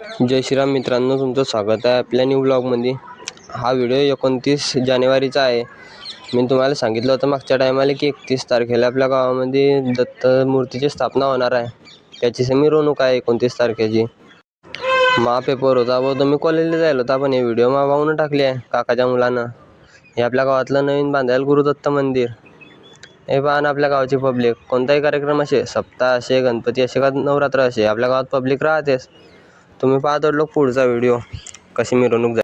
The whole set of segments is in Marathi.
जय श्रीराम मित्रांनो, तुमचं स्वागत आहे आपल्या न्यू ब्लॉगमध्ये। हा व्हिडिओ 29 जानेवारीचा आहे। मी तुम्हाला सांगितलं होतं मागच्या टायमाला की 31 तारखेला आपल्या गावामध्ये दत्त मूर्तीची स्थापना होणार आहे। त्याची मिरवणूक आहे 29 तारखेची। पेपर होता व तुम्ही कॉलेजला जायला होता, पण हे व्हिडिओ वाहून टाकली आहे काकाच्या मुलानं। हे आपल्या गावातलं नवीन बांधायला गुरुदत्त मंदिर हे पाहणं आपल्या गावची पब्लिक। कोणताही कार्यक्रम असे, सप्ताह असे, गणपती असे का नवरात्र असे, आपल्या गावात पब्लिक राहतेच। तुम्ही पाहत लोक पुढचा व्हिडिओ कशी मिरवणूक जाईल।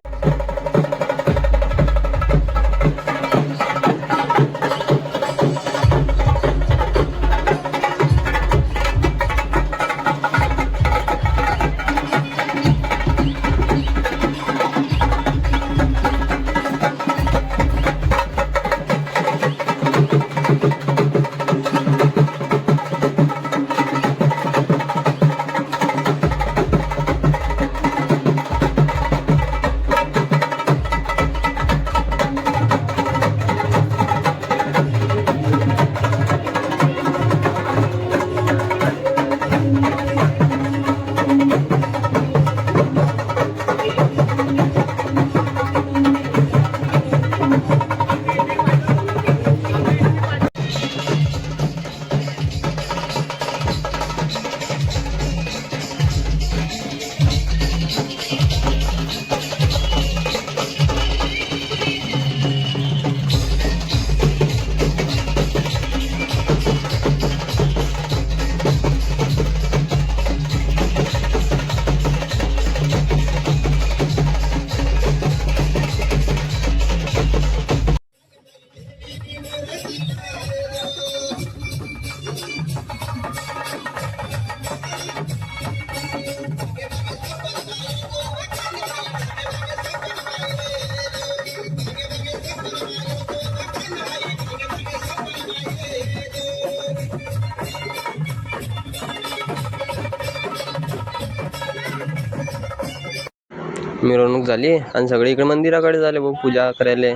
मिरवणूक झाली आणि सगळे इकडे मंदिराकडे झाले भाऊ पूजा करायला।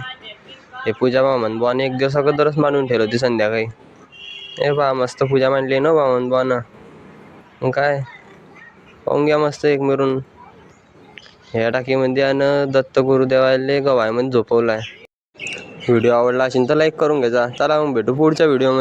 हे पूजा बामन बुवाने एक दिवस अगोदरच मांडून ठेवली होती संध्याकाळी। हे पहा मस्त पूजा मांडली ना बामन बुवानं। मग काय पाहून घ्या मस्त एक मिरून ह्या टाकीमध्ये आणि दत्त गुरुदेवाले गवायमध्ये झोपवलाय। व्हिडिओ आवडला असेल तर लाईक करून घ्यायचा। चला मग भेटू पुढच्या व्हिडिओमध्ये।